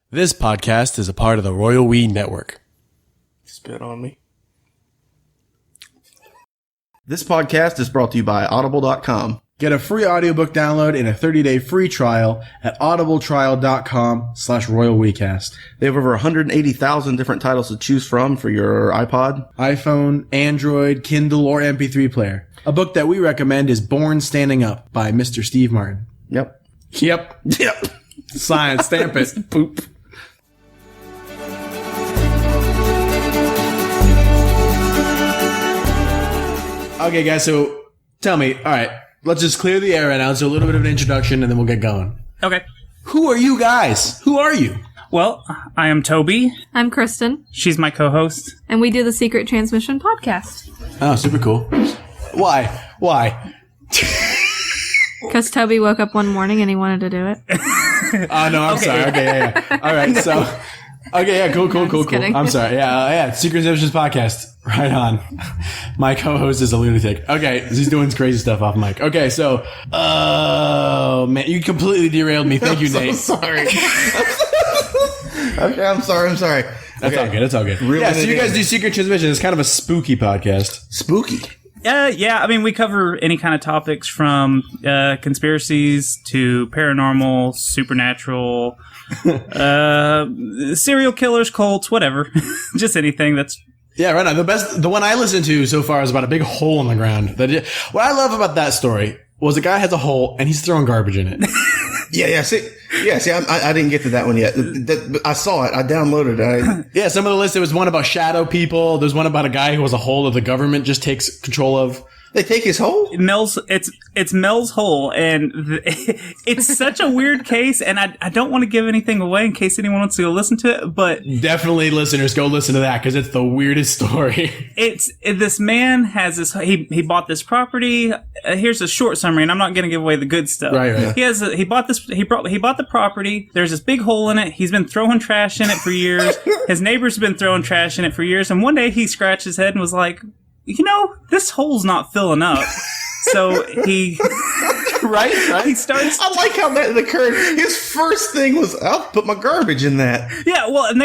This podcast is a part of the Royal We Network. Spit on me. This podcast is brought to you by Audible.com. Get a free audiobook download and a 30-day free trial at audibletrial.com/RoyalWeCast. They have over 180,000 different titles to choose from for your iPod, iPhone, Android, Kindle, or MP3 player. A book that we recommend is Born Standing Up by Mr. Steve Martin. Yep. Yep. Science, stamp it. Boop. Okay, guys, so tell me, all right, let's just clear the air right now. So a little bit of an introduction, and then we'll get going. Okay. Who are you guys? Who are you? Well, I am Toby. I'm Kristen, She's my co-host. and we do the Secret Transmission podcast. Oh, super cool. Why? Because Toby woke up one morning and he wanted to do it. Oh, no, I'm sorry. Okay, yeah. All right, so... Okay, yeah, cool. kidding. I'm sorry. Yeah, Secret Transmissions podcast. Right on. My co-host is a lunatic. Okay, he's doing crazy stuff off mic. Okay, so... Oh, man, you completely derailed me. Thank you, Nate. Sorry. Okay, I'm sorry. That's all good. Really Yeah, so you good. guys do Secret Transmissions. It's kind of a spooky podcast. Spooky. Yeah, I mean, we cover any kind of topics from conspiracies to paranormal, supernatural, serial killers, cults, whatever. Just anything that's... Yeah, right on. The one I listened to so far is about a big hole in the ground. What I love about that story was the guy has a hole and he's throwing garbage in it. Yeah. See, I didn't get to that one yet. I saw it. I downloaded it. Yeah, some of the list, there was one about shadow people. There's one about a guy who has a hole that the government just takes control of. They take his hole? It's Mel's hole, and it's such a weird case, and I don't want to give anything away in case anyone wants to go listen to it, but... Definitely, listeners, go listen to that, because it's the weirdest story. This man has this... He bought this property. Here's a short summary, and I'm not going to give away the good stuff. Right. He bought the property. There's this big hole in it. He's been throwing trash in it for years. His neighbors have been throwing trash in it for years, and one day he scratched his head and was like, this hole's not filling up. So he... Right? He starts... I like how that occurred. His first thing was, I'll put my garbage in that. Yeah, well, and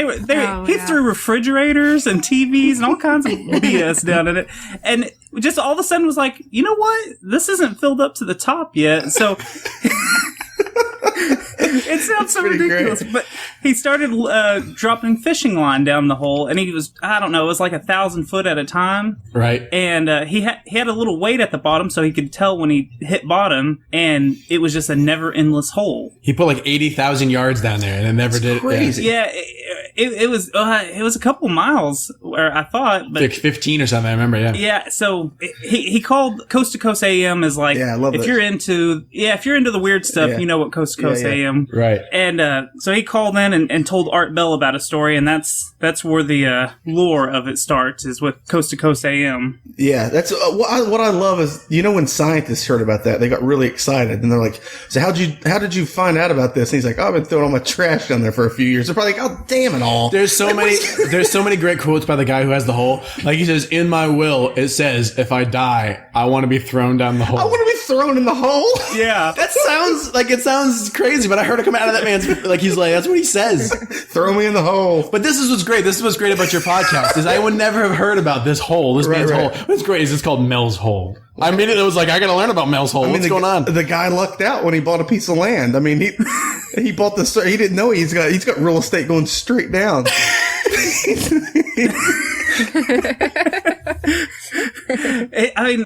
he threw refrigerators and TVs and all kinds of BS down in it. And just all of a sudden was like, you know what? This isn't filled up to the top yet. So... It sounds so ridiculous, but he started dropping fishing line down the hole, and he was, I don't know, it was like 1,000 foot at a time. Right. And he had a little weight at the bottom, so he could tell when he hit bottom, and it was just a never-endless hole. He put like 80,000 yards down there, and it never did. Crazy. Yeah, it was a couple miles, where I thought, but Like 15 or something, I remember, yeah. yeah, so he called Coast to Coast AM is like, Yeah, I love if that. you're into the weird stuff, Yeah. you know what Coast to Coast Yeah. AM. Right. And so he called in and told Art Bell about a story, and that's where the lore of it starts, is with Coast to Coast AM. Yeah, that's what I love is, when scientists heard about that, they got really excited, and they're like, so how did you find out about this? And he's like, I've been throwing all my trash down there for a few years. They're probably like, oh, damn it all. There's so many great quotes by the guy who has the hole. Like he says, in my will, it says, if I die, I want to be thrown down the hole. I want to be thrown in the hole. Yeah. That sounds crazy, but I heard it come out of that man's, like, he's like, that's what he says. Throw me in the hole. But this is what's great. This is what's great about your podcast, is I would never have heard about this hole, this man's right. hole. What's great is it's called Mel's Hole. I immediately was like, I gotta learn about Mel's Hole. What's going on? The guy lucked out when he bought a piece of land. I mean, he bought he didn't know he's got real estate going straight down.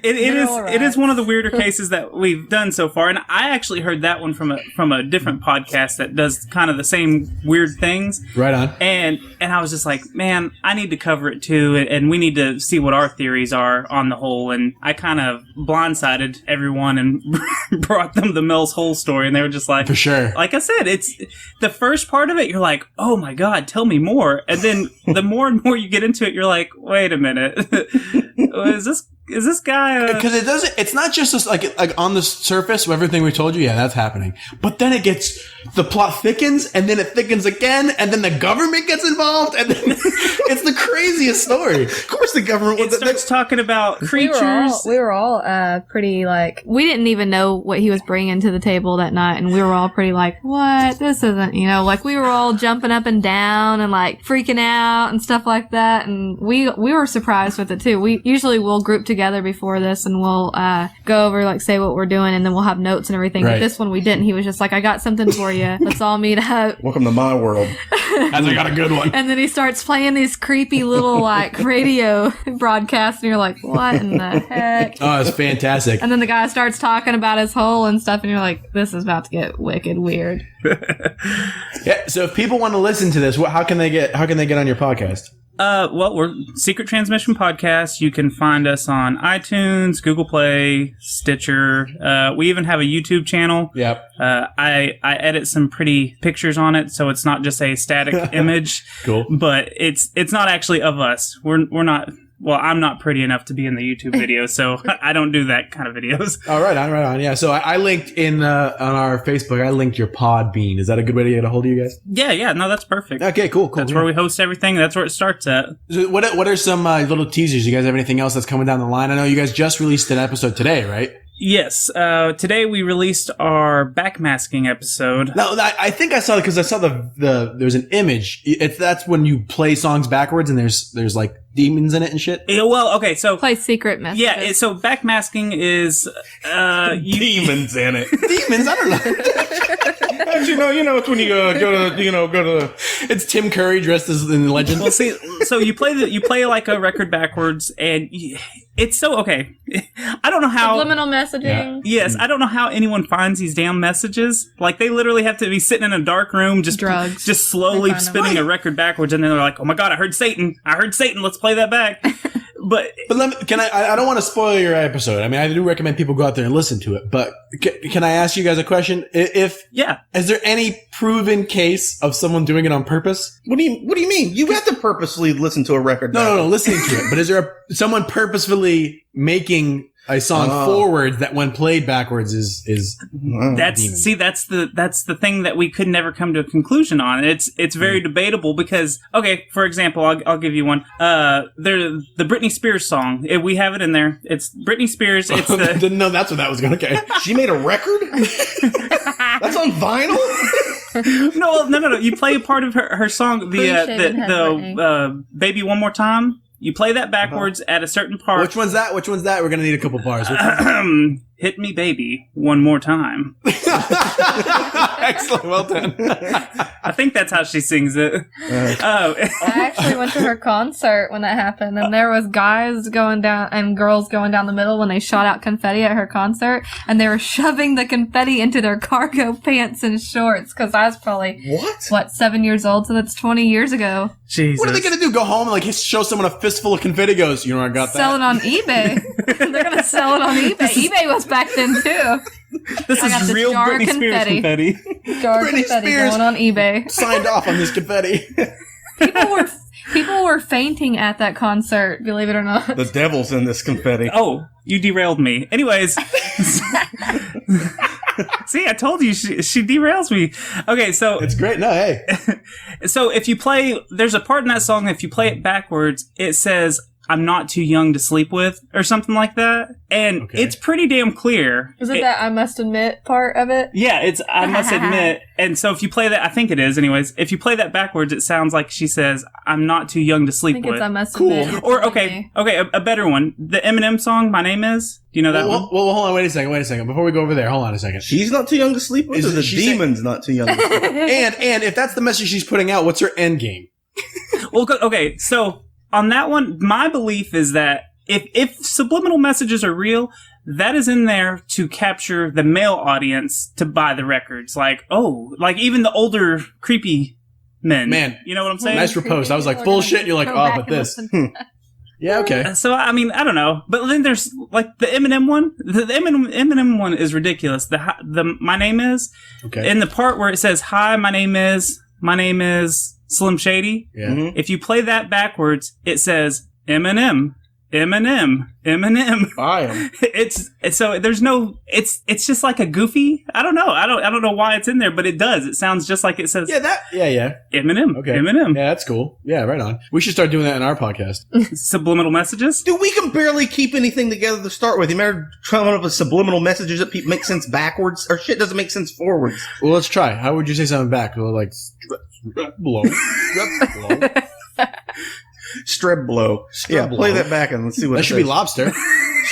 It is one of the weirder cases that we've done so far, and I actually heard that one from a different podcast that does kind of the same weird things. Right on. And I was just like, man, I need to cover it too, and we need to see what our theories are on the whole. And I kind of blindsided everyone and brought them the Mel's Hole story, and they were just like, For sure. Like I said, it's the first part of it. You're like, oh my god, tell me more. And then the more and more you get into it, you're like, wait a minute, is this guy? Because it doesn't. It's not just this, like on the surface of everything we told you. Yeah, that's happening. But then the plot thickens, and then it thickens again, and then the government gets involved, and then it's the craziest story. Of course, the government. It starts talking about creatures. We were all pretty like. We didn't even know what he was bringing to the table that night, and we were all pretty like, what? This isn't, like we were all jumping up and down and like freaking out and stuff like that, and we were surprised with it too. We usually will group together before this, and we'll go over, like, say what we're doing, and then we'll have notes and everything. Right. But this one we didn't. He was just like, I got something for you. Let's all meet up. Welcome to my world. As I got a good one. And then he starts playing these creepy little like radio broadcasts, and you're like, what in the heck? Oh, it's fantastic. And then the guy starts talking about his hole and stuff, and you're like, this is about to get wicked weird. Yeah. So if people want to listen to this, how can they get on your podcast? Well, we're Secret Transmission Podcast. You can find us on iTunes, Google Play, Stitcher. We even have a YouTube channel. Yep. I edit some pretty pictures on it, so it's not just a static image. Cool. But it's not actually of us. We're not. Well, I'm not pretty enough to be in the YouTube video, so I don't do that kind of videos. Oh, right on. Yeah. So I linked on our Facebook. I linked your Podbean. Is that a good way to get a hold of you guys? Yeah. No, that's perfect. Okay. Cool. That's where we host everything. That's where it starts at. So what are some little teasers? You guys have anything else that's coming down the line? I know you guys just released an episode today, right? Yes. Today we released our backmasking episode. No, I think I saw it because I saw there's an image. That's when you play songs backwards and there's like demons in it and shit. Yeah, well, okay, so Play secret messages. yeah, so backmasking is Demons in it. Demons? I don't know. Actually, no. It's when you go to. It's Tim Curry dressed as in Legend. well, see, so you play like a record backwards, and it's so okay. I don't know how. Subliminal messaging. Yes, I don't know how anyone finds these damn messages. Like, they literally have to be sitting in a dark room, just Drugs. just slowly They find them. spinning a record backwards, and then they're like, "Oh my god, I heard Satan! Let's play that back." But I don't want to spoil your episode. I mean, I do recommend people go out there and listen to it. But can I ask you guys a question? yeah, Is there any proven case of someone doing it on purpose? What do you mean? You have to purposely listen to a record. No, listening to it. But is there someone purposefully making a song forward that when played backwards is that's the thing that we could never come to a conclusion on. It's very debatable because, okay, for example, I'll give you one. The Britney Spears song, we have it in there. It's Britney Spears. It's I the didn't know that's what that was going to. Okay. She made a record. That's on vinyl. no. You play a part of her song, the Baby One More Time. You play that backwards at a certain part. Which one's that? We're going to need a couple bars. Hit me, baby, one more time. Excellent. Well done. I think that's how she sings it. I actually went to her concert when that happened, and there was guys going down and girls going down the middle when they shot out confetti at her concert, and they were shoving the confetti into their cargo pants and shorts because I was probably 7 years old, so that's 20 years ago. Jesus. What are they going to do? Go home and like show someone a fistful of confetti? Goes, you know, I got that. Sell it on eBay. They're gonna sell it on eBay. eBay was back then too. This I got is this real jar of Britney Spears confetti. Jar Britney confetti Spears. going on eBay. Signed off on this confetti. People were fainting at that concert. Believe it or not. The devil's in this confetti. Oh, you derailed me. Anyways. See, I told you she derails me. Okay, so It's great. No, hey. so if you play, there's a part in that song, if you play it backwards, it says, "I'm not too young to sleep with," or something like that. And Okay. it's pretty damn clear. Is it that I must admit part of it? Yeah, it's, I must admit. And so if you play that, I think it is anyways, if you play that backwards, it sounds like she says, "I'm not too young to I sleep think with." it's I must admit. You're Or, telling okay, me. a better one. The Eminem song, "My Name Is." Do you know that one? Well, hold on. Wait a second. Before we go over there, hold on a second. She's not too young to sleep with, Is or it- the she said- demon's not too young to sleep with? And if that's the message she's putting out, what's her end game? Well, okay, so on that one, my belief is that if subliminal messages are real, that is in there to capture the male audience to buy the records. Like, oh, like even the older creepy men. Man. You know what I'm saying? Nice repost. I was like, bullshit. You're like, Go oh, back but and this. listen. Yeah, okay. So, I mean, I don't know. But then there's, like, the Eminem one. The Eminem one is ridiculous. The "My Name Is," Okay. in the part where it says, "Hi, my name is Slim Shady." Yeah. Mhm. If you play that backwards, it says, "Eminem, Eminem. Buy 'em. It's so there's no. It's just like a goofy. I don't know. I don't know why it's in there, but it does. It sounds just like it says. Yeah. Eminem. Okay. Eminem. Yeah, that's cool. Yeah, right on. We should start doing that in our podcast. Subliminal messages. Dude, we can barely keep anything together to start with. You matter coming up with subliminal messages that make sense backwards, or shit doesn't make sense forwards. Well, let's try. How would you say something back? Well, like, blow. Blow. Streb blow. Yeah, blow. play that back and let's see what That it should be says. lobster.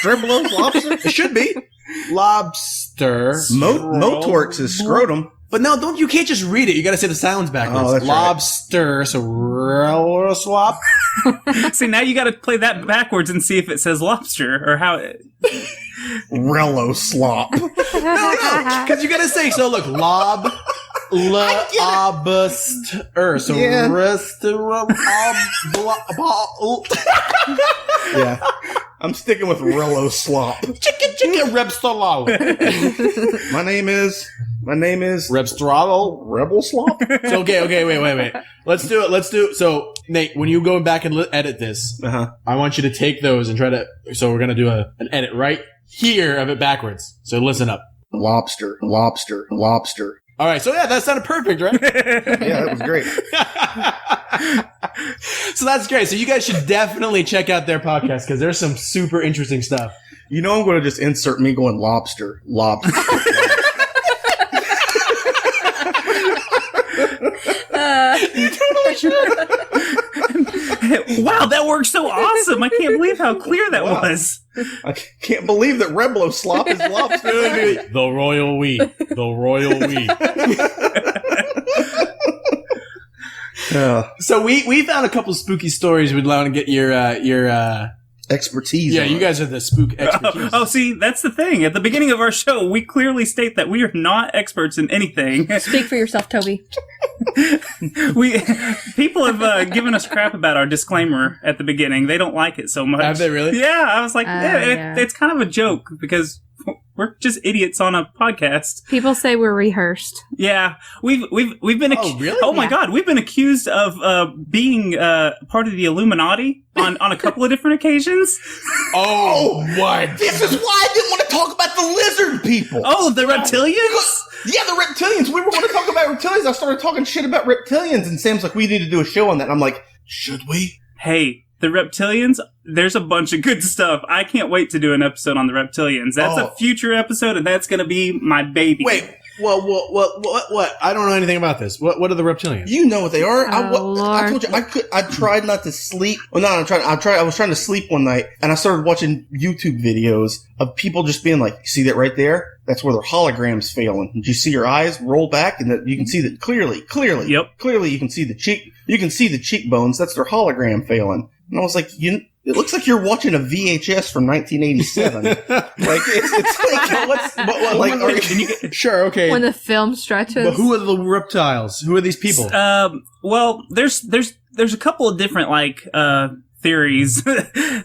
Streb blow's lobster? It should be. Lobster. Motorx is scrotum. But no, you can't just read it. You gotta say the sounds backwards. Oh, that's right. Lobster. So, swap. See, now you got to play that backwards and see if it says lobster or how. Rello slop. No, because you gotta say, so look, lobster. So, Yeah. Yeah. I'm sticking with Rello slop. Chicken Rebstalo. My name is Rebstralo. Rebel slop. So, okay, wait. Let's do it. So, Nate, when you go back and edit this, Uh-huh. I want you to take those and try to, so we're gonna do an edit right here of it backwards. So listen up. Lobster. All right, so yeah, that sounded perfect, right? Yeah, that was great. So that's great. So you guys should definitely check out their podcast because there's some super interesting stuff. You know, I'm going to just insert me going lobster. You totally should. Wow, that worked so awesome! I can't believe how clear that Wow. was. I can't believe that Reblo slop is lobster. The royal we. So we found a couple spooky stories we'd want to get your Expertise. yeah, on you it. guys are the spook expertise. Oh, see, that's the thing. At the beginning of our show, we clearly state that we are not experts in anything. Speak for yourself, Toby. People have given us crap about our disclaimer at the beginning. They don't like it so much. Have they really? Yeah, I was like, Yeah. it's kind of a joke because we're just idiots on a podcast. People say we're rehearsed. Yeah, we've been. Oh, really? Oh my Yeah. God, we've been accused of being part of the Illuminati on a couple of different occasions. Oh, what? This is why I didn't want to talk about the lizard people. Oh, the reptilians. Yeah, the reptilians. We were going to talk about reptilians. I started talking shit about reptilians, and Sam's like, we need to do a show on that. And I'm like, should we? Hey, the reptilians, there's a bunch of good stuff. I can't wait to do an episode on the reptilians. That's Oh. a future episode, and that's going to be my baby. Wait, what? I don't know anything about this. What are the reptilians? You know what they are. I Lord. told you I tried not to sleep. Well, no, I was trying to sleep one night, and I started watching YouTube videos of people just being like, "You see that right there? That's where their holograms failing. Did you see your eyes roll back, and that you can see that clearly? Yep. Clearly, you can see the cheekbones. That's their hologram failing." And I was like, it looks like you're watching a VHS from 1987. Like it's like Sure, okay. When the film stretches. But who are the reptiles? Who are these people? Well, there's a couple of different theories.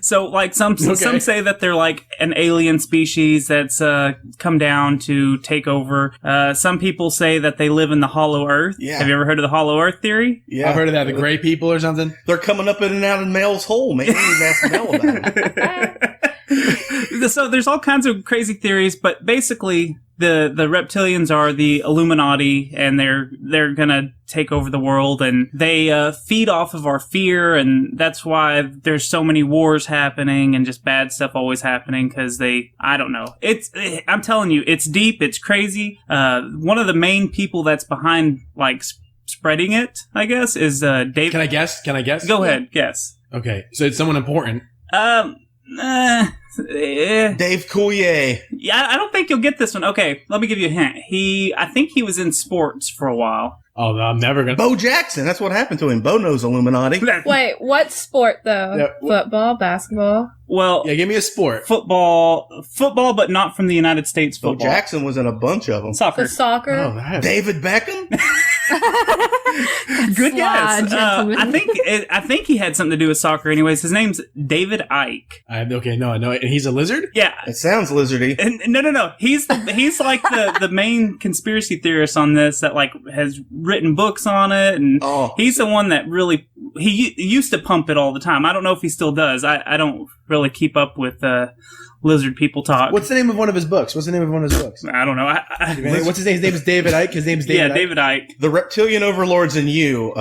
So like some say that they're like an alien species that's come down to take over. Some people say that they live in the Hollow Earth. Yeah. Have you ever heard of the Hollow Earth theory? yeah, I've heard of that. The gray people or something? they're coming up in and out of Mel's hole, man. You need to ask Mel about it. So there's all kinds of crazy theories, but basically the reptilians are the Illuminati, and they're gonna take over the world, and they feed off of our fear, and that's why there's so many wars happening and just bad stuff always happening, because I don't know. I'm telling you, it's deep, it's crazy. One of the main people that's behind spreading it, I guess, is Dave. Can I guess? Go ahead, guess. Okay, so it's someone important. Dave Coulier. Yeah, I don't think you'll get this one. Okay, let me give you a hint. I think he was in sports for a while. Oh, I'm never gonna. Bo Jackson. That's what happened to him. Bo knows Illuminati. Wait, what sport though? Yeah, Football, basketball? Well, Yeah, give me a sport. football, but not from the United States. Bo Football, Jackson was in a bunch of them. soccer. The soccer? Oh, that. David Beckham. Good Slide, guess. gentlemen. I think he had something to do with soccer. Anyways, his name's David Icke. Okay, no, and he's a lizard. Yeah. It sounds lizardy. And no. He's like the main conspiracy theorist on this that has written books on it, and Oh. he's the one that really he used to pump it all the time. I don't know if he still does. I don't really keep up with lizard people talk. What's the name of one of his books? I don't know. What's his name? His name is David Icke. His name is David Icke. David Icke. The Reptilian Overlords and You.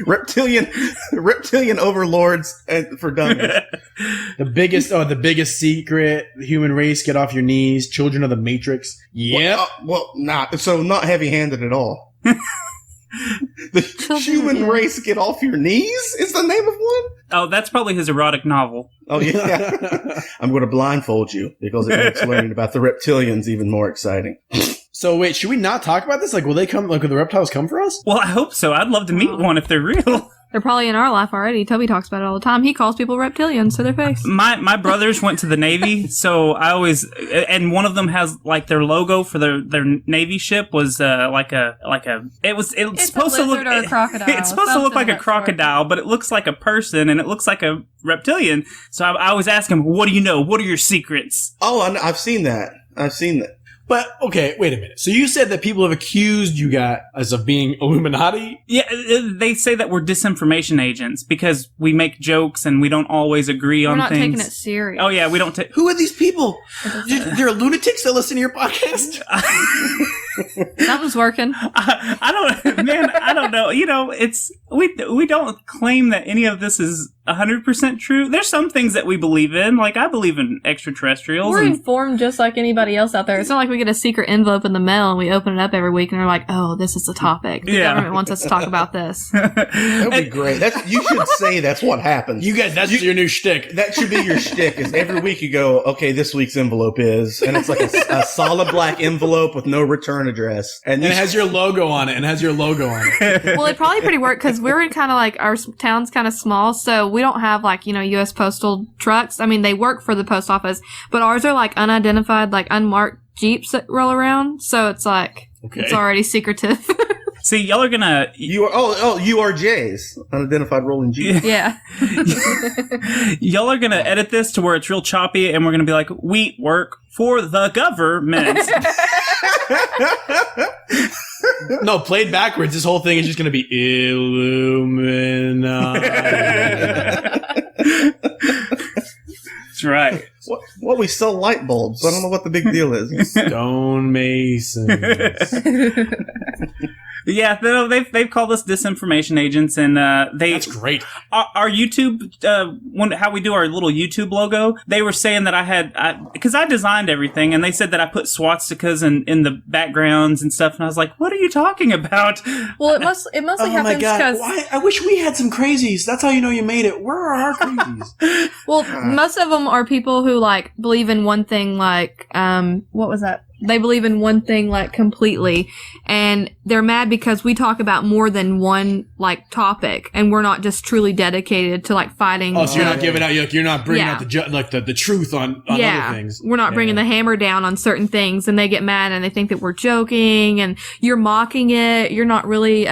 Reptilian Overlords for Dummies. The biggest secret, the human race, get off your knees, children of the Matrix. Yep. Not heavy-handed at all. The human race, get off your knees is the name of one? Oh, that's probably his erotic novel. Oh, yeah. I'm going to blindfold you because it makes learning about the reptilians even more exciting. So wait, should we not talk about this? Like, will they come? Like, will the reptiles come for us? Well, I hope so. I'd love to meet one if they're real. They're probably in our life already. Toby talks about it all the time. He calls people reptilians to their face. My brothers went to the Navy, so I always, and one of them has like their logo for their Navy ship was it's supposed to look or a crocodile. It's supposed to look like a Something of that crocodile, but it looks like a person and it looks like a reptilian. So I always ask him, "What do you know? What are your secrets?" Oh, I've seen that. But okay, wait a minute. So you said that people have accused you guys of being Illuminati? Yeah, they say that we're disinformation agents because we make jokes and we don't always agree We're on not things. taking it serious. Oh yeah, we don't take. Who are these people? They're lunatics that listen to your podcast. Something's working. I don't know. You know, it's we don't claim that any of this is 100% true. There's some things that we believe in. Like I believe in extraterrestrials. We're and informed just like anybody else out there. It's not like we get a secret envelope in the mail and we open it up every week and they're like, "Oh, this is the topic. The government wants us to talk about this." That would be great. You should say that's what happens. You guys, that's your new shtick. That should be your shtick. Is every week you go, okay, this week's envelope is, and it's like a solid black envelope with no return address, And it has your logo on it. Well, it probably pretty work because we're in kind of like our town's kind of small, so we don't have like, U.S. postal trucks. I mean, they work for the post office, but ours are like unidentified, like unmarked Jeeps that roll around. So it's like, it's already secretive. See, y'all are gonna. URJs, unidentified rolling Jeep. Yeah. Y'all are gonna edit this to where it's real choppy, and we're gonna be like, "We work for the government." No, played backwards, this whole thing is just going to be Illuminati. That's right. What we sell light bulbs. I don't know what the big deal is. Stone Masons. Yeah, they've called us disinformation agents, and That's great. Our YouTube, how we do our little YouTube logo, they were saying that because I designed everything, and they said that I put swastikas in the backgrounds and stuff, and I was like, "What are you talking about?" Well, it mostly Oh my happens god! because I wish we had some crazies. That's how you know you made it. Where are our crazies? Most of them are people who like believe in one thing, like what was that? They believe in one thing like completely, and they're mad because we talk about more than one like topic, and we're not just truly dedicated to like fighting. Oh, so you're not giving out. You're not bringing out the truth on other things. We're not bringing the hammer down on certain things, and they get mad and they think that we're joking and you're mocking it. You're not really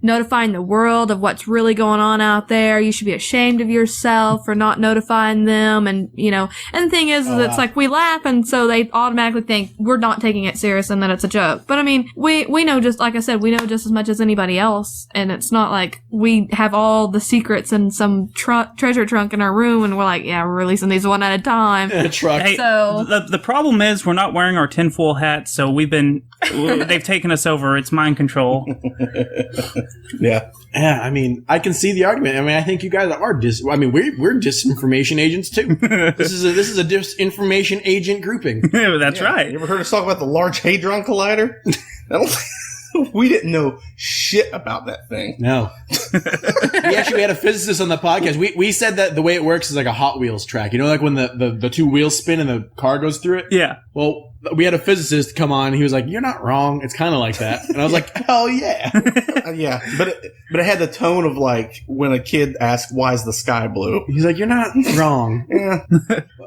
notifying the world of what's really going on out there. You should be ashamed of yourself for not notifying them. And, and the thing is it's like we laugh, and so they automatically think we're not taking it serious and that it's a joke. But I mean, we know, just like I said, we know just as much as anybody else. And it's not like we have all the secrets in some treasure trunk in our room and we're like, yeah, we're releasing these one at a time. Truck. Hey, So- the problem is we're not wearing our tinfoil hats, so they've taken us over. It's mind control. Yeah. Yeah, I mean, I can see the argument. I mean, I think you guys are we're disinformation agents too. This is a disinformation agent grouping. That's right. You ever heard us talk about the Large Hadron Collider? We didn't know shit about that thing. No. We actually had a physicist on the podcast. We said that the way it works is like a Hot Wheels track. You know, like when the two wheels spin and the car goes through it? Yeah. Well, we had a physicist come on and he was like, "You're not wrong. It's kind of like that." And I was like, "Hell yeah." Yeah, but it had the tone of like when a kid asks, "Why is the sky blue?" He's like, "You're not wrong." Yeah.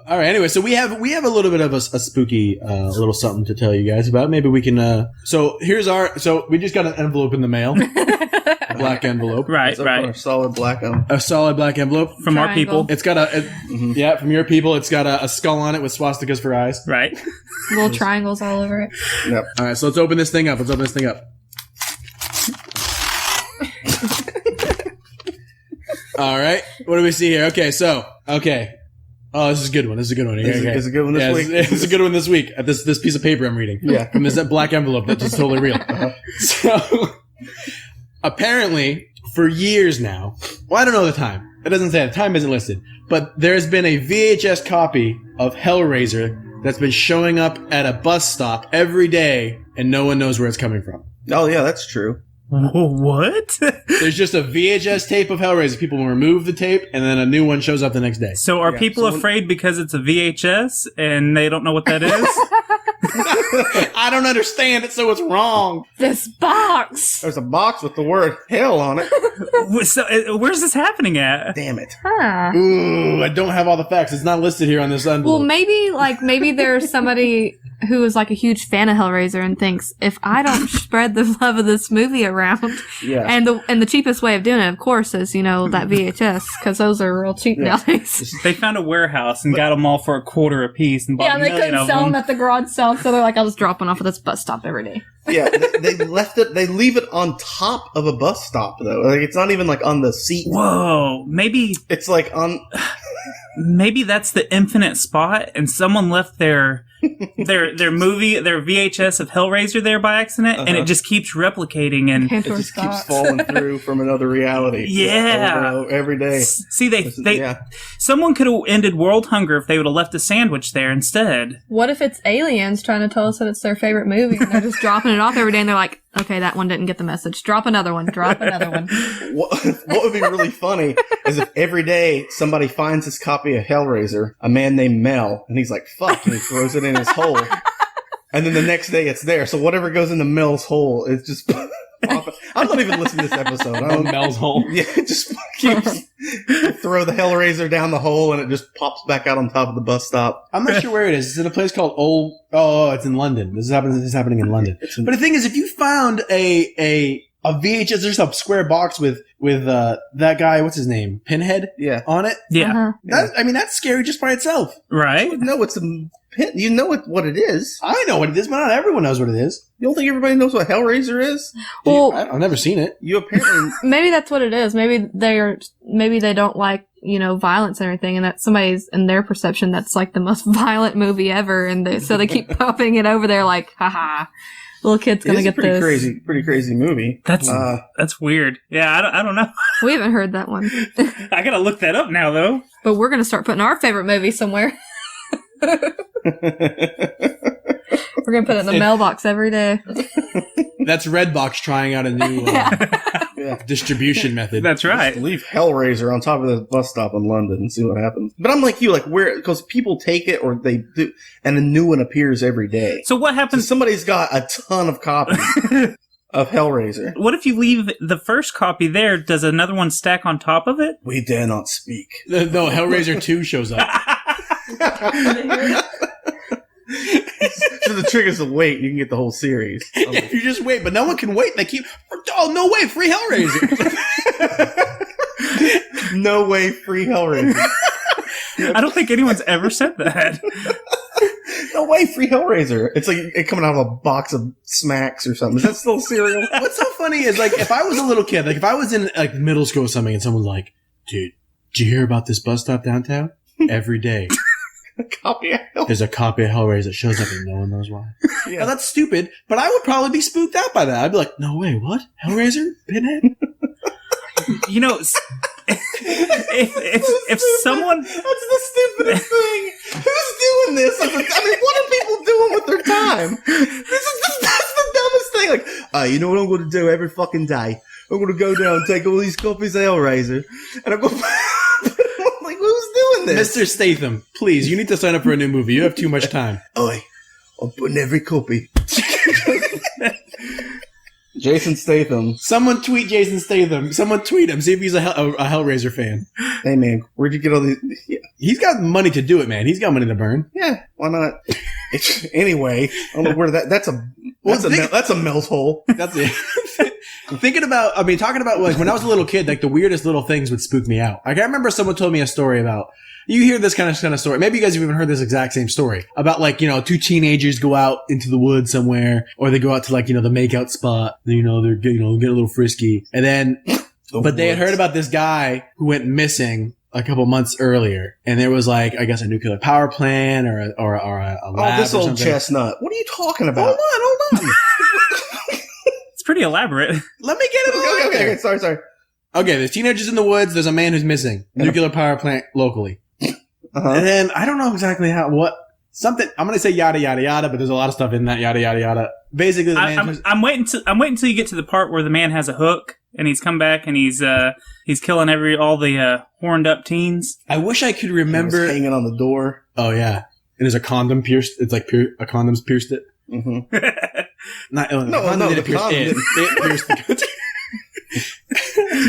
All right. Anyway, so we have a little bit of a spooky little something to tell you guys about. Maybe we can. So we just got an envelope in the mail, a black envelope, Right, A solid black one. a solid black envelope From our Triangle. people. It's got from your people. It's got a skull on it with swastikas for eyes. Right. Little triangles all over it. Yep. All right, so let's open this thing up. All right. What do we see here? Okay. Oh, this is a good one. This is a good one. This is a good one this week. This is a good one this week. This piece of paper I'm reading. Yeah. From this black envelope that's just totally real. So, apparently, for years now, well, I don't know the time. It doesn't say. The time isn't listed. But there's been a VHS copy of Hellraiser that's been showing up at a bus stop every day, and no one knows where it's coming from. Oh, yeah, that's true. What? There's just a VHS tape of Hellraiser. People will remove the tape, and then a new one shows up the next day. So are Yeah, people someone- afraid because it's a VHS and they don't know what that is? I don't understand it, so it's wrong. This box. There's a box with the word hell on it. So, where's this happening at? Damn it. Huh. Ooh, I don't have all the facts. It's not listed here on this envelope. Well, maybe there's somebody who is like a huge fan of Hellraiser and thinks if I don't spread the love of this movie around, Yeah. and the cheapest way of doing it, of course, is that VHS because those are real cheap nowadays. They found a warehouse and got them all for $0.25 a piece and bought Yeah, a they million couldn't of sell them. them at the garage sale, so they're like, I'll just drop one off at this bus stop every day. Yeah, they left it. They leave it on top of a bus stop, though. Like, it's not even, like, on the seat. Whoa, maybe It's, like, on... that's the infinite spot, and someone left their VHS of Hellraiser there by accident, and it just keeps replicating. And It just keeps falling through from another reality. Yeah. Over and over, every day. see, they Yeah. someone could have ended world hunger if they would have left a sandwich there instead. What if it's aliens trying to tell us that it's their favorite movie and they're just dropping it off every day and they're like, okay, that one didn't get the message. Drop another one. Drop another one. What would be really funny is if every day somebody finds this copy of Hellraiser, a man named Mel, and he's like, fuck, and he throws it in his hole. And then the next day it's there. So whatever goes into Mel's hole is just... I'm not even listening to this episode. I don't Mel's hole. Yeah, it just keeps throw the Hellraiser down the hole and it just pops back out on top of the bus stop. I'm not sure where it is. It's in a place called Old. Oh, it's in London. This is happening in London. But the thing is, if you found a VHS, there's a square box with that guy. What's his name? Pinhead. Yeah. On it. Yeah, Uh-huh. That's scary just by itself. right. No, it's a pin. You know what it is. I know what it is, but not everyone knows what it is. You don't think everybody knows what Hellraiser is? Well, I've never seen it. You apparently... maybe that's what it is. Maybe they don't like, violence and everything, and that somebody's in their perception that's like the most violent movie ever, and so they keep popping it over there like, haha, little kid's gonna It's a get pretty this. pretty crazy movie. That's weird. Yeah, I don't know. We haven't heard that one, I gotta look that up now, though. but we're gonna start putting our favorite movie somewhere. We're gonna put it in the mailbox every day. That's Redbox trying out a new Yeah. distribution method. That's right. Leave Hellraiser on top of the bus stop in London and see what happens. But I'm like you, like where, because people take it or they do, and a new one appears every day. So what So happens? somebody's got a ton of copies of Hellraiser. What if you leave the first copy there? Does another one stack on top of it? We dare not speak. No, Hellraiser 2 shows up. So the trick is to wait. You can get the whole series. If you just wait, but no one can wait. They keep. Oh no way! Free Hellraiser. No way, free Hellraiser. I don't think anyone's ever said that. No way, free Hellraiser. It's like it coming out of a box of Smacks or something. Is that still cereal? What's so funny is like if I was a little kid, like if I was in like middle school or something, and someone's like, "Dude, did you hear about this bus stop downtown? Every day Copy of Hellraiser. there's a copy of Hellraiser that shows up, and no one knows why." Yeah. Now that's stupid, but I would probably be spooked out by that. I'd be like, "No way, what? Hellraiser? Pinhead?" You know, if someone That's the stupidest thing. Who's doing this? I mean, what are people doing with their time? That's the dumbest thing. Like, you know what I'm going to do every fucking day? I'm going to go down and take all these copies of Hellraiser, and I'm going to... I'm like, who's doing this? Mr. Statham, please, you need to sign up for a new movie. You have too much time. Oi, I'm putting every copy. Jason Statham. Someone tweet Jason Statham. Someone tweet him. See if he's a Hellraiser fan. Hey, man, where'd you get all these... Yeah, He's got money to do it, man. He's got money to burn. yeah, why not? Anyway, I don't know where that's a Mel's hole. That's it. Talking about like when I was a little kid, like the weirdest little things would spook me out. Like I remember someone told me a story about, you hear this kind of story. Maybe you guys have even heard this exact same story about like, two teenagers go out into the woods somewhere, or they go out to like, the makeout spot, they're, get a little frisky. And then But they had heard about this guy who went missing a couple months earlier, and there was like, I guess, a nuclear power plant or a lab. Oh, this or old something. chestnut. What are you talking about? Hold on. It's pretty elaborate. Let me get it. Okay, sorry. Okay, there's teenagers in the woods. There's a man who's missing. Nuclear power plant locally. Uh-huh. And then I don't know exactly something. I'm gonna say yada yada yada, but there's a lot of stuff in that yada yada yada. Basically, the man. I'm waiting till you get to the part where the man has a hook and he's come back and he's killing all the horned up teens. I wish I could He remember. was hanging on the door. Oh yeah, and there's a condom pierced. It's like a condom's pierced it. Mm-hmm. Not No, didn't the pierce condom it. didn't. It pierced the.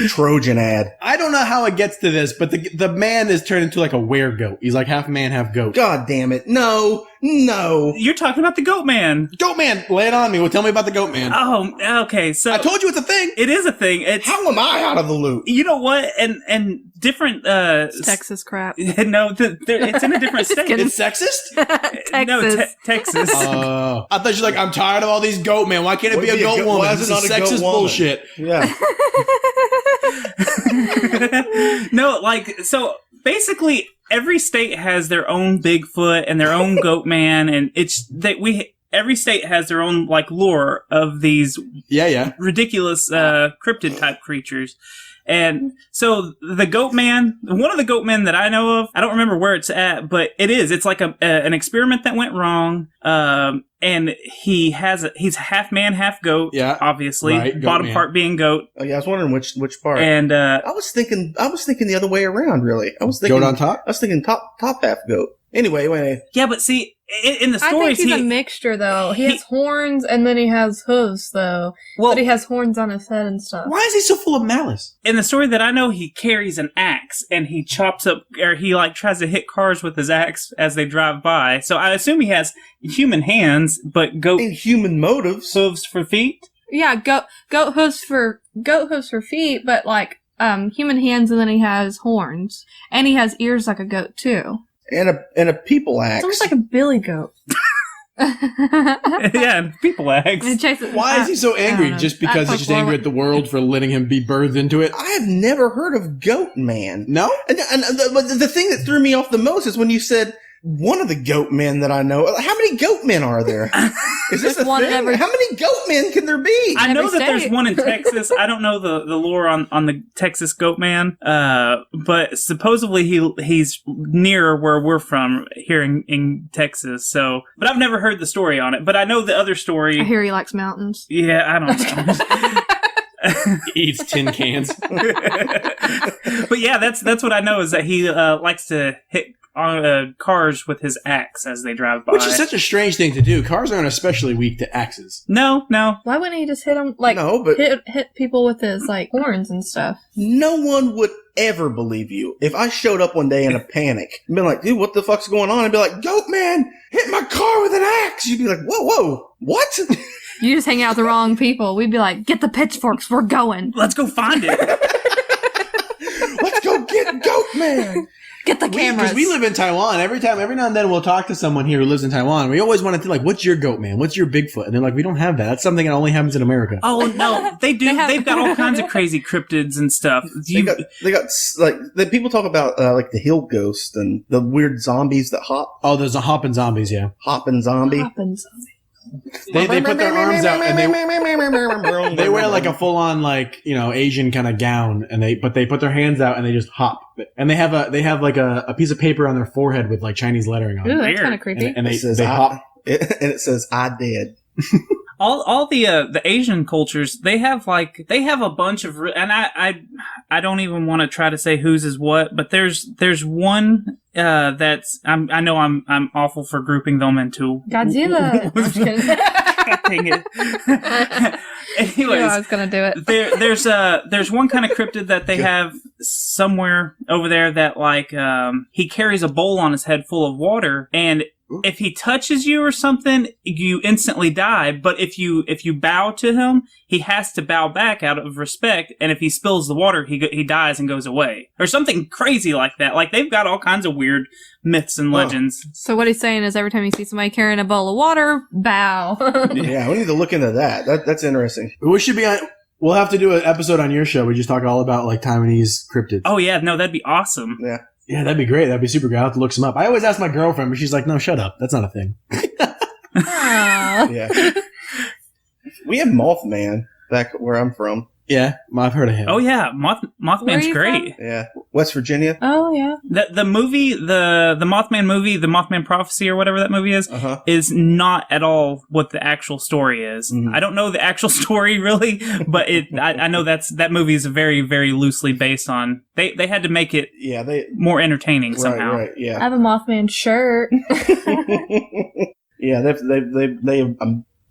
Trojan ad. I don't know how it gets to this, but the man is turned into like a were-goat. He's like half man, half goat. God damn it. No. You're talking about the Goat Man. Goat man, lay it on me. Well, tell me about the goat man. Oh, okay. So I told you it's a thing. it is a thing. It's How am I out of the loop? you know what, and different. It's Texas crap. No, it's in a different state. kidding. It's sexist? Texas. No, Texas. Oh. I thought you're like, I'm tired of all these goat men. Why can't it Why be a be a goat goat- woman? why is This it is not a goat sexist woman? bullshit. Yeah. No, like, so basically every state has their own Bigfoot and their own Goat Man, and it's that every state has their own like lore of these Yeah. ridiculous cryptid type creatures. And so the Goat Man, one of the Goat Men that I know of, I don't remember where it's at, but it's like an experiment that went wrong. And he's half man, half goat. Yeah. Obviously, Right, goat bottom man. part being goat. Oh, yeah, I was wondering which part. And I was thinking the other way around, really. I was thinking Goat on top? I was thinking top half goat. Anyway. yeah, but see, in the I stories, think he's a mixture, though. He has horns and then he has hooves, though. well, But he has horns on his head and stuff. Why is he so full of malice? in the story that I know, he carries an axe and he chops up, or he like tries to hit cars with his axe as they drive by. So I assume he has human hands, but goat In human motives. hooves for feet. Yeah, goat hooves for feet, but like human hands, and then he has horns, and he has ears like a goat too. And a people axe. It's almost like a billy goat. Yeah, and people axe. And chases- Why is he so I angry? don't know. Just because That he's just angry at the world for letting him be birthed into it? I have never heard of Goat Man. No? And the thing that threw me off the most is when you said one of the goat men that I know. How many goat men are there? Is this There's a one in thing? every- How many goat men can there be? I know every that there's state. one in Texas. I don't know the lore on the Texas Goat Man, but supposedly he's near where we're from here in Texas. So, but I've never heard the story on it. But I know the other story. I hear he likes mountains. Yeah, I don't know. He eats tin cans. But yeah, that's what I know is that he likes to hit on cars with his axe as they drive by. Which is such a strange thing to do. Cars aren't especially weak to axes. No. Why wouldn't he just hit him like No, but- hit people with his like horns and stuff? No one would ever believe you if I showed up one day in a panic and been like, dude, what the fuck's going on? And be like, Goat Man hit my car with an axe. You'd be like, whoa, what? You just hang out with the wrong people. We'd be like, get the pitchforks, we're going. Let's go find it. Let's go get Goat Man. Get the cameras. Because we live in Taiwan. Every now and then we'll talk to someone here who lives in Taiwan. We always want to like, what's your goat man? What's your Bigfoot? And they're like, we don't have that. That's something that only happens in America. Oh no, they do. They have- They've got all kinds of crazy cryptids and stuff. They got like the people talk about like the hill ghost and the weird zombies that Oh, there's a hopping zombies, yeah. hopping zombie. Happens. They put their arms out and they wear like a full on like, Asian kind of gown and they put their hands out and they just hop. And they have like a piece of paper on their forehead with like Chinese lettering on Ooh, it. that's Weird. kind of creepy. And It says they hop. and it says I did. all the Asian cultures, they have a bunch of, and I don't even want to try to say whose is what, but there's one that's I know I'm awful for grouping them into Godzilla. I'm just kidding. Dang it. You knew I Anyways, was gonna do it. there's one kind of cryptid that they have somewhere over there that like he carries a bowl on his head full of water, and if he touches you or something, you instantly die. But if you bow to him, he has to bow back out of respect. And if he spills the water, he dies and goes away, or something crazy like that. Like they've got all kinds of weird myths and legends. So what he's saying is every time you see somebody carrying a bowl of water, bow. Yeah, we need to look into that. That's interesting. We should be on. We'll have to do an episode on your show. We just talk all about like Taiwanese cryptids. Oh yeah, no, that'd be awesome. Yeah. Yeah, that'd be great. That'd be super great. I'll have to look some up. I always ask my girlfriend, but she's like, no, shut up. That's not a thing. Aw. Yeah. We have Mothman back where I'm from. Yeah, I've heard of him. Oh yeah, Where are Mothman's you great. Yeah. West Virginia. Oh yeah. The movie, the Mothman movie, the Mothman Prophecy or whatever that movie Uh-huh. is not at all what the actual story is. Mhm. I don't know the actual story really, but I know that movie is very, very loosely based on. They had to make it Yeah, they more entertaining somehow. Right, I yeah. have a Mothman shirt. Yeah, they've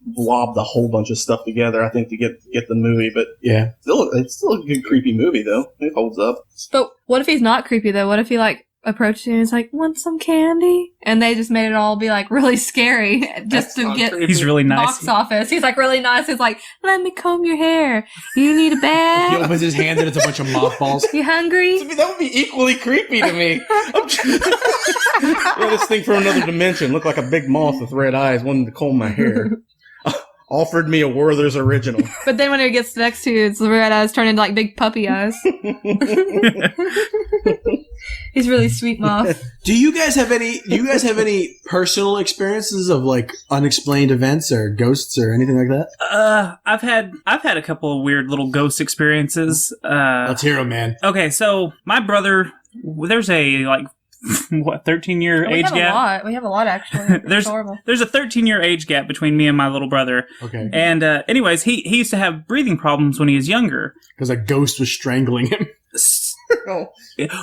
blobbed a whole bunch of stuff together, I think, to get the movie, but Yeah. it's still a good creepy movie though. It holds up. But what if he's not creepy though? What if he like approached you and he's like, "Want some candy?" And they just made it all be like really scary just That's to not get creepy. He's really nice. box office. He's like really nice. He's like, "Let me comb your hair. You need a He bag? opens his hands and it's a bunch of mothballs. You hungry?" That would be equally creepy to me. Yeah, this thing from another dimension looked like a big moth with red eyes, wanted to comb my hair. Offered me a Werther's original. But then when he gets next to you, it's the red eyes turn into like big puppy eyes. He's really sweet moth. Do you guys have any personal experiences of like unexplained events or ghosts or anything like that? I've had a couple of weird little ghost experiences. Let's hear 'em, man. Okay, so my brother, there's a 13-year age gap. We have a lot actually. It's There's horrible. there's a 13-year age gap between me and my little brother. Okay. And anyways, he used to have breathing problems when he was younger. Because a ghost was strangling him.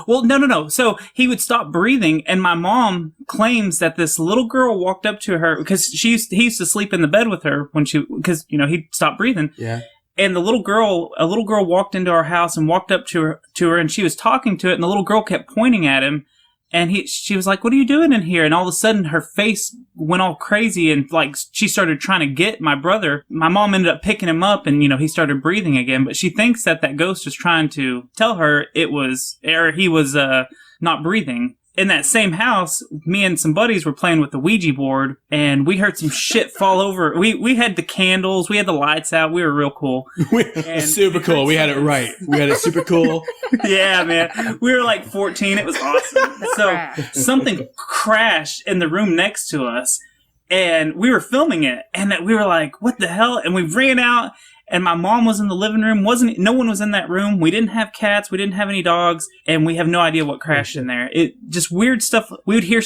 Well, no. So he would stop breathing, and my mom claims that this little girl walked up to her because he used to sleep in the bed with her because he stopped breathing. Yeah. And a little girl walked into our house and walked up to her, and she was talking to it, and the little girl kept pointing at him. And she was like, "What are you doing in here?" And all of a sudden, her face went all crazy, and like she started trying to get my brother. My mom ended up picking him up, and he started breathing again. But she thinks that ghost was trying to tell her he was not breathing. In that same house, me and some buddies were playing with the Ouija board, and we heard some shit fall over. We had the candles, we had the lights out. We were real cool. And Super cool. We had it right. We had it super cool. Yeah, man. We were like 14. It was awesome. So something crashed in the room next to us, and we were filming it, and we were like, "What the hell?" And we ran out, and my mom was in the living room. No one was in that room. We didn't have cats. We didn't have any dogs, and we have no idea what crashed in there. It just weird stuff. We would hear,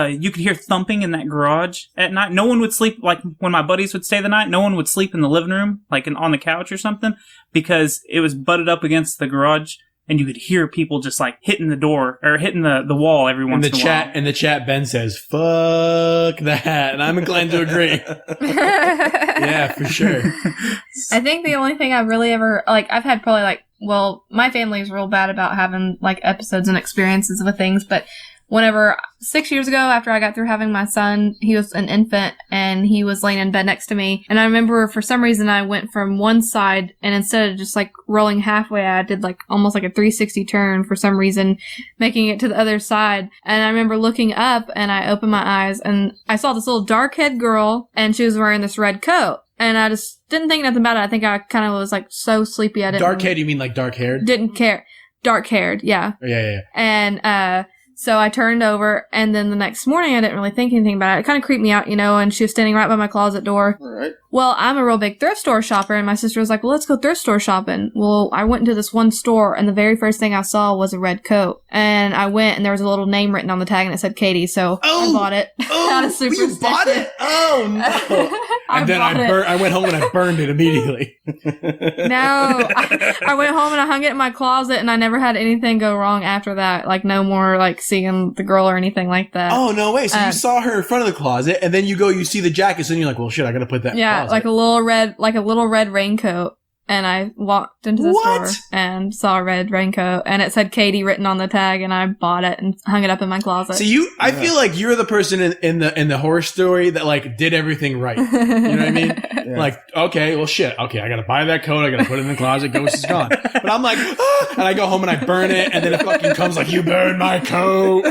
you could hear thumping in that garage at night. No one would sleep, like when my buddies would stay the night, no one would sleep in the living room, like on the couch or something, because it was butted up against the garage. And you could hear people just like hitting the door or hitting the wall every once in a while. In the chat, Ben says, "Fuck that," and I'm inclined to agree. Yeah, for sure. I think the only thing I've really ever, I've had probably my family is real bad about having episodes and experiences with things, but whenever 6 years ago, after I got through having my son, he was an infant and he was laying in bed next to me. And I remember for some reason I went from one side, and instead of just rolling halfway, I did almost like a 360 turn for some reason, making it to the other side. And I remember looking up, and I opened my eyes and I saw this little dark-haired girl, and she was wearing this red coat. And I just didn't think nothing about it. I think I kind of was so sleepy. I didn't. Dark haired, you mean like dark haired? Didn't care. Dark haired, yeah. Yeah. And, so I turned over, and then the next morning I didn't really think anything about it. It kind of creeped me out, and she was standing right by my closet door. All right. Well, I'm a real big thrift store shopper, and my sister was like, "Well, let's go thrift store shopping." Well, I went into this one store, and the very first thing I saw was a red coat. And I went, and there was a little name written on the tag, and it said Katie, so I bought it. Out of you bought superstition. it? Oh, no. And then bought it. I went home and I burned it immediately. No, I went home and I hung it in my closet, and I never had anything go wrong after that. No more seeing the girl or anything like that. Oh, no way. So you saw her in front of the closet, and then you see the jacket, so then you're like, well, shit, I gotta put that in the Yeah, closet. like a little red raincoat. And I walked into the store and saw a red raincoat, and it said Katie written on the tag, and I bought it and hung it up in my closet. So I feel like you're the person in the horror story that did everything right. You know what I mean? Yeah. Okay, well shit. Okay, I gotta buy that coat. I gotta put it in the closet. Ghost is gone. But I'm like, and I go home and I burn it, and then it fucking comes like, you burned my coat.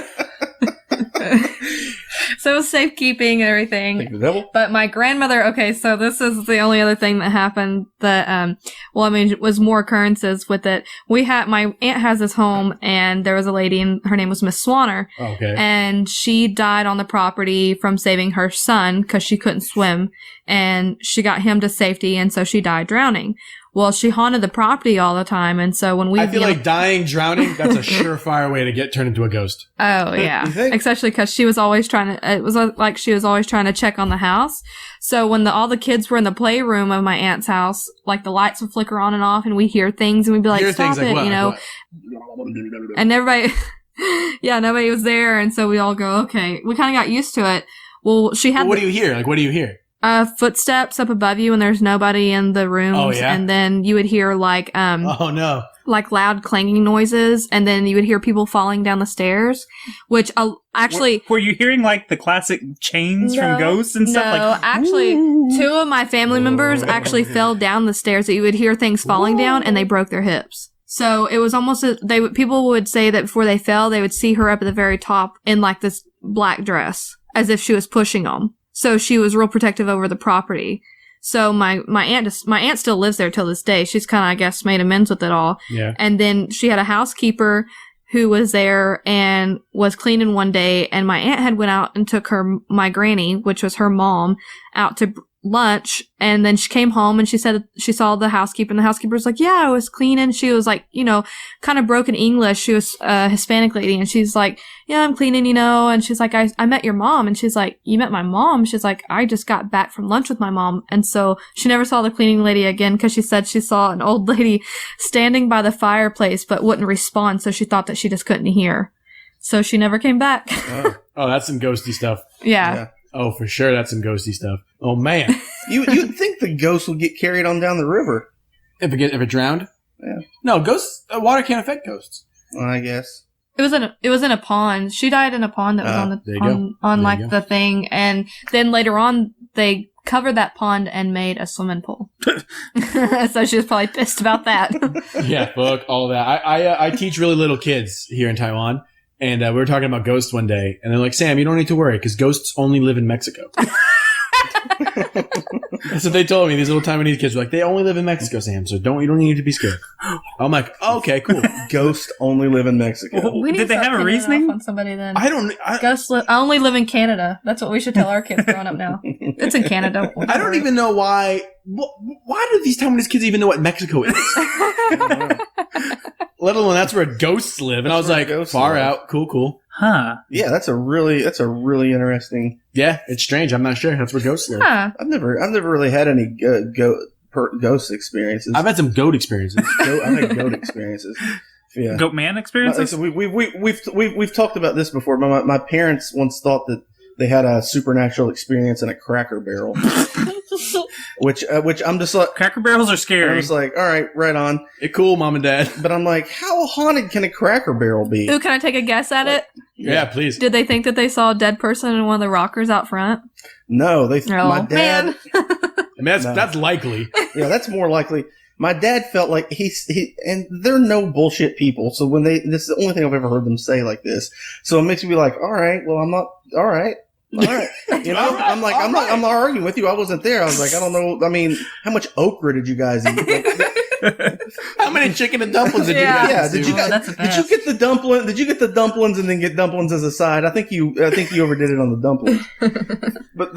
So it was safekeeping and everything. Like the devil? But my grandmother, okay, so this is the only other thing that happened that, it was more occurrences with it. My aunt has this home, and there was a lady, and her name was Miss Swanner, Okay. and she died on the property from saving her son because she couldn't swim, and she got him to safety, and so she died drowning. Well, she haunted the property all the time, and so when we I feel like dying, drowning, that's a surefire way to get turned into a ghost. oh yeah, You think? especially because she was always trying to. It was like she was always trying to check on the house. So when all the kids were in the playroom of my aunt's house, like the lights would flicker on and off, and we hear things, and we'd be like, Hear "Stop things like it," what? you know. Like what? And everybody, yeah, nobody was there, and so we all go, okay. We kind of got used to it. Well, she had Well, what do you hear? Like, what do you hear? footsteps up above you, and there's nobody in the rooms. Oh, yeah? And then you would hear like Oh no. like loud clanging noises, and then you would hear people falling down the stairs, which actually. Were you hearing like the classic chains from ghosts and stuff? No, Like, actually, two of my family members actually fell down the stairs. That you would hear things falling down, and they broke their hips. So it was almost people would say that before they fell, they would see her up at the very top in like this black dress, as if she was pushing them. So she was real protective over the property. So my aunt still lives there till this day. She's kind of, I guess, made amends with it all. Yeah. And then she had a housekeeper who was there and was cleaning one day, and my aunt had went out and took my granny, which was her mom, out to lunch, and then she came home and she said she saw the housekeeper, and the housekeeper was like, yeah, I was cleaning. She was like, kind of broken English. She was a Hispanic lady, and she's like, yeah, I'm cleaning, and she's like, I met your mom. And she's like, you met my mom? She's like, I just got back from lunch with my mom. And so she never saw the cleaning lady again, because she said she saw an old lady standing by the fireplace but wouldn't respond, so she thought that she just couldn't hear. So she never came back. Oh, that's some ghosty stuff. Yeah. Oh, for sure, that's some ghosty stuff. Oh man. You'd think the ghost would get carried on down the river. If it drowned? Yeah. No, ghosts. Water can't affect ghosts. I guess. It was in a pond. She died in a pond that was there you go. on There like you go. the thing, and then later on they covered that pond and made a swimming pool. So she was probably pissed about that. Yeah, fuck all that. I teach really little kids here in Taiwan, and we were talking about ghosts one day, and they're like, Sam, you don't need to worry because ghosts only live in Mexico. That's what they told me. These little Taiwanese kids were like, they only live in Mexico, Sam, so you don't need to be scared. I'm like, oh, okay, cool. Ghosts only live in Mexico. We need Did they to have a start pinning it reasoning? off on somebody then? I I only live in Canada. That's what we should tell our kids growing up now. It's in Canada. don't even know why. Why do these Taiwanese kids even know what Mexico is? Let alone that's where ghosts live. And I was where like, ghosts far live. out, cool. huh? Yeah, that's a really interesting. Yeah, it's strange. I'm not sure. That's where ghosts live. Huh. I've never really had any ghost experiences. I've had some goat experiences. I've had goat experiences. Yeah. Goat man experiences? So we've talked about this before. My parents once thought that they had a supernatural experience in a Cracker Barrel, which I'm just like, Cracker Barrels are I scary. was like, all right, right on. Hey, cool, mom and dad. But I'm like, how haunted can a Cracker Barrel be? Ooh, can I take a guess at it? Yeah, please. Did they think that they saw a dead person in one of the rockers out front? No, Oh, my dad. man. I mean, that's No. that's likely. Yeah, that's more likely. My dad felt like he and they're no bullshit people. So when this is the only thing I've ever heard them say like this. So it makes me be like, all right, well, I'm not, all right. You know, All right, I'm like, I'm not arguing with you. I wasn't there. I was like, I don't know. I mean, how much okra did you guys eat? Like, How many chicken and dumplings did Yeah. you yeah, guys did do? you guys, that's the did you best. get the dumpling? Did you get the dumplings and then get dumplings as a side? I think you overdid it on the dumplings. But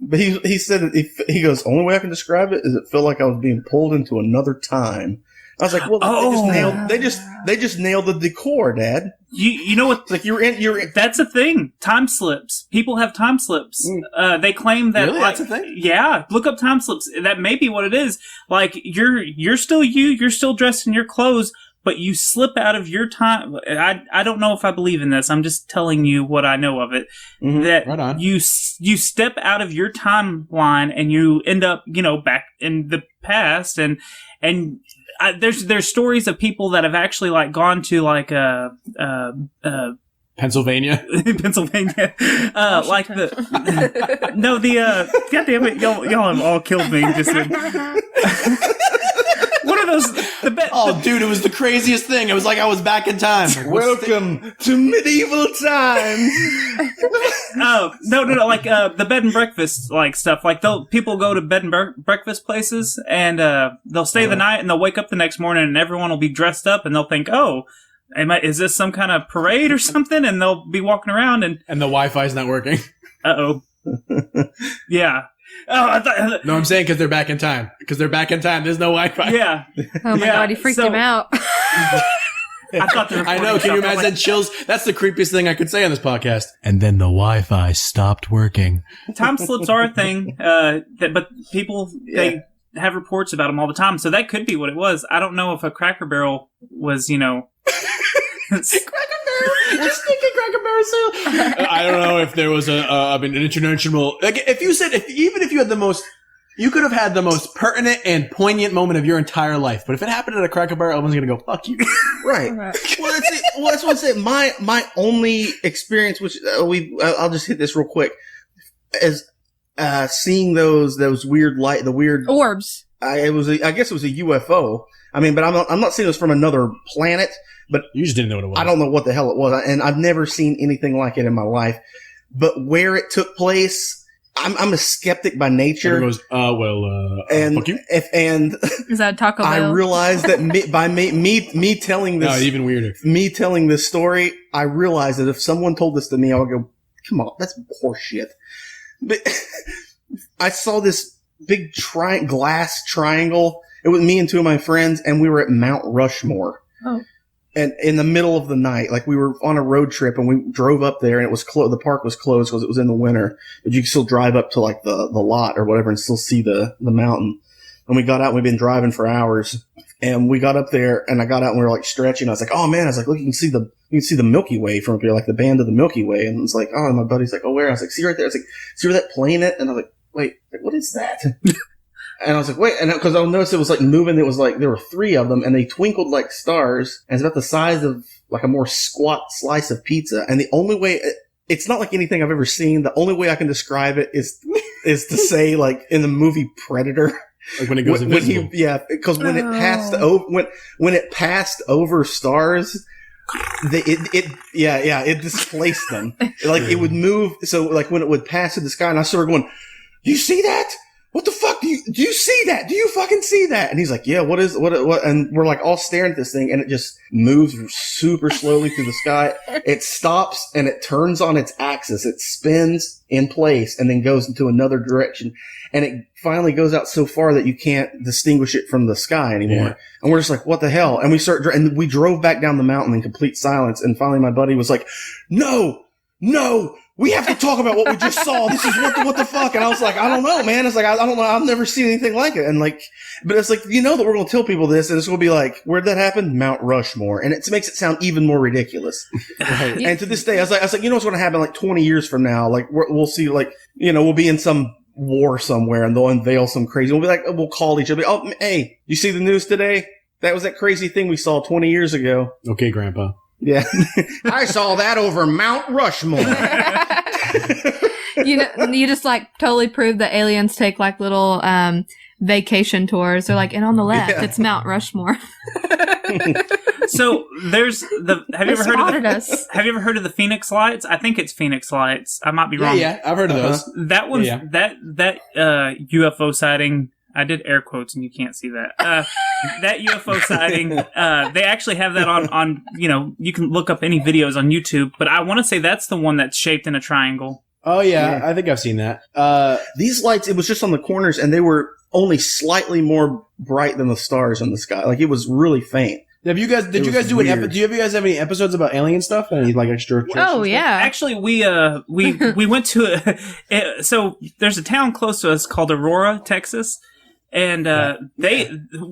but he said that he goes, only way I can describe it is it felt like I was being pulled into another time. I was like, well, they just nailed the decor, Dad. You know what? It's like you're in. That's a thing. Time slips. People have time slips. They claim that. Really? Like, That's a thing? Yeah. Look up time slips. That may be what it is. Like you're still you. You're still dressed in your clothes, but you slip out of your time. I don't know if I believe in this. I'm just telling you what I know of it. Mhm. That Right on. you step out of your timeline and you end up back in the past and. There's stories of people that have actually like gone to like Pennsylvania. Pennsylvania, like the God damn it, y'all have all killed me. Just what are those the bed. Oh, dude, it was the craziest thing. It was like I was back in time. Welcome to medieval times. Oh no, like the bed and breakfast like stuff. Like people go to bed and breakfast places and they'll stay the night and they'll wake up the next morning and everyone will be dressed up and they'll think, oh, is this some kind of parade or something? And they'll be walking around and And the Wi-Fi's not working. yeah. Oh, I thought. No, I'm saying because they're back in time. Because they're back in time. There's no Wi-Fi. Yeah. Oh my Yeah, god, he freaked so- him out. I thought they were I know. Can you recording imagine chills? That's the creepiest thing I could say on this podcast. And then the Wi-Fi stopped working. stuff. Time slips are a thing, but people they have reports about them all the time. So that could be what it was. I don't know if a Cracker Barrel was, We're stinking Cracker Barrel soup. I don't know if there was an international. Like, even if you had the most, you could have had the most pertinent and poignant moment of your entire life. But if it happened at a Cracker Barrel, everyone's gonna go, "Fuck you." Right. Well, that's it. Well, that's what I said. My only experience, which I'll just hit this real quick, is seeing those weird the weird Orbs. I guess it was a UFO. I mean, but I'm not saying it was from another planet. But You just didn't know what it was. I don't know what the hell it was, and I've never seen anything like it in my life. But where it took place, I'm a skeptic by nature. Everyone goes, and fuck you. Is that Taco Bell? I realized that by me telling No, this, even weirder. me telling this story, I realized that if someone told this to me, I would go, "Come on, that's horseshit." But I saw this big glass triangle. It was me and two of my friends, and we were at Mount Rushmore. Oh. And in the middle of the night, like we were on a road trip and we drove up there and it was the park was closed because it was in the winter, but you could still drive up to like the lot or whatever and still see the mountain. And we got out and we've been driving for hours and we got up there and I got out and we were like stretching. I was like, oh man, I was like, look, you can see the Milky Way from up here, like the band of the Milky Way. And it's like, oh, and my buddy's like, oh, where? I was like, see right there. I was like, see where that plane is? And I was like, wait, what is that? And I was like, wait, and because I noticed it was like moving, it was like, there were 3 of them, and they twinkled like stars, and it's about the size of like a more squat slice of pizza. And the only way, it's not like anything I've ever seen, the only way I can describe it is to say like in the movie Predator. Like when it goes invisible. Because when it passed over, when it passed over stars, it displaced them. Like it would move, so like when it would pass in the sky, and I started going, "Do you see that? What the fuck? Do you see that? Do you fucking see that?" And he's like, "Yeah, what? And we're like all staring at this thing and it just moves super slowly through the sky. It stops and it turns on its axis. It spins in place and then goes into another direction. And it finally goes out so far that you can't distinguish it from the sky anymore. Yeah. And we're just like, what the hell? And we drove back down the mountain in complete silence. And finally my buddy was like, no, we have to talk about what we just saw. This is what the fuck? And I was like, I don't know, man. It's like, I don't know. I've never seen anything like it. And like, but it's like, you know that we're going to tell people this and it's going to be like, where'd that happen? Mount Rushmore. And it makes it sound even more ridiculous. Right. And to this day, I was like, you know what's going to happen like 20 years from now? Like we'll see, like, you know, we'll be in some war somewhere and they'll unveil some crazy, we'll be like, we'll call each other. Oh, hey, you see the news today? That was that crazy thing we saw 20 years ago. Okay, Grandpa. Yeah. I saw that over Mount Rushmore. You just like totally prove that aliens take like little vacation tours. They're like, and on the left, it's Mount Rushmore. So there's have you ever heard of the Phoenix Lights? I think it's Phoenix Lights. I might be wrong. Yeah, I've heard of those. That one's that UFO sighting. I did air quotes and you can't see that. That UFO sighting, they actually have that on, you know, you can look up any videos on YouTube, but I want to say that's the one that's shaped in a triangle. Oh yeah, I think I've seen that. These lights, it was just on the corners and they were only slightly more bright than the stars in the sky. Like it was really faint. Did you guys do you guys have any episodes about alien stuff? Any like extra? Oh yeah. Actually, we went to so there's a town close to us called Aurora, Texas. And they,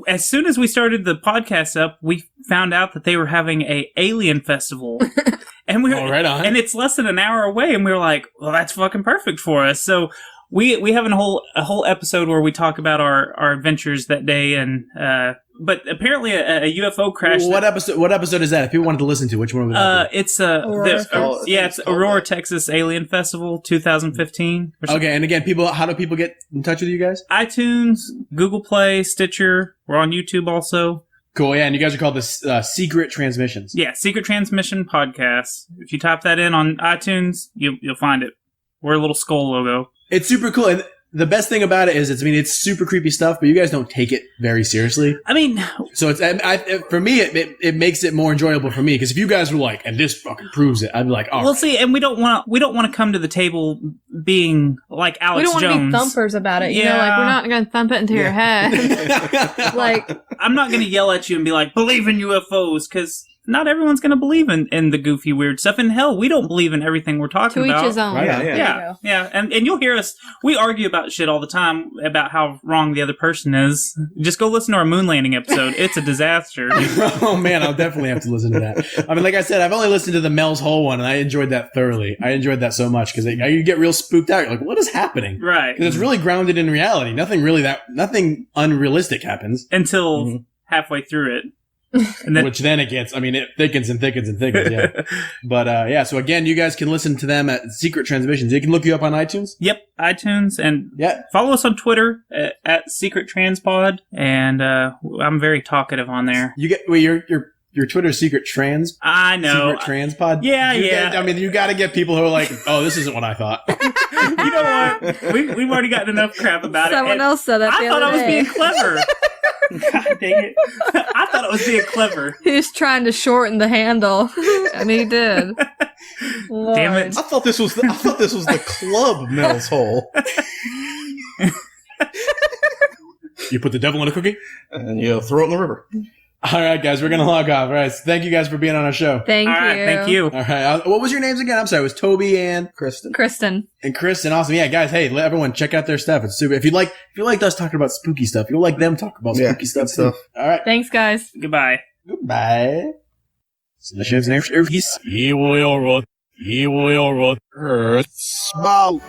as soon as we started the podcast up, we found out that they were having a alien festival, and we were right on. And it's less than an hour away, and we were like, "Well, that's fucking perfect for us." So we have a whole episode where we talk about our adventures that day, and but apparently a UFO crash. What episode is that? If people wanted to listen to, which one was that? It's Aurora. it's Aurora, Texas Alien Festival 2015. Okay, and again, how do people get in touch with you guys? iTunes, Google Play, Stitcher. We're on YouTube also. Cool, yeah, and you guys are called the Secret Transmissions. Yeah, Secret Transmission Podcast. If you type that in on iTunes, you'll find it. We're a little skull logo. It's super cool, and the best thing about it is, it's super creepy stuff, but you guys don't take it very seriously. I mean, So for me, it makes it more enjoyable for me, because if you guys were like, and this fucking proves it, I'd be like, oh, we'll see, and we don't want to come to the table being like Alex We don't want to Jones. be thumpers about it. You know, Yeah. like We're not going to thump it into your head. like I'm not going to yell at you and be like, believe in UFOs, because not everyone's going to believe in the goofy, weird stuff. And hell, we don't believe in everything we're talking To each about. his own. Right on. Yeah. Yeah, yeah, and you'll hear us. We argue about shit all the time about how wrong the other person is. Just go listen to our moon landing episode. It's a disaster. oh man, I'll definitely have to listen to that. I mean, like I said, I've only listened to the Mel's Hole one, and I enjoyed that thoroughly. I enjoyed that so much, because you get real spooked out. You're like, what is happening? Right. 'Cause it's really grounded in reality. Nothing unrealistic happens. Until halfway through it. And then, Which then it gets, it thickens and thickens and thickens, yeah. But, yeah, so again, you guys can listen to them at Secret Transmissions. They can look you up on iTunes. yep, iTunes, and Yeah. follow us on Twitter at Secret Transpod, and I'm very talkative on there. Your Twitter's Secret Trans, I know. Secret Trans Pod. Yeah, You yeah. get- you gotta get people who are like, oh, this isn't what I thought. You know what? We've already gotten enough crap about it. someone and else said that the I thought other I was day. being clever. God dang it. I thought I was being clever. He was trying to shorten the handle, and he did. Lord. Damn it. I thought this was the club Mel's Hole, You put the devil in a cookie? and you throw it in the river. All right, guys, we're going to log off. All right, so thank you guys for being on our show. Thank All you. right, thank you. All right, what was your names again? I'm sorry, it was Toby and Kristen. Kristen. Kristen. Awesome. Yeah, guys, hey, let everyone check out their stuff. It's super. If you liked us talking about spooky stuff, you'll like them talk about Yeah, spooky stuff good stuff. too. All right, Thanks, guys. Goodbye. goodbye. So the show's name is He will rot. Earth. Spout.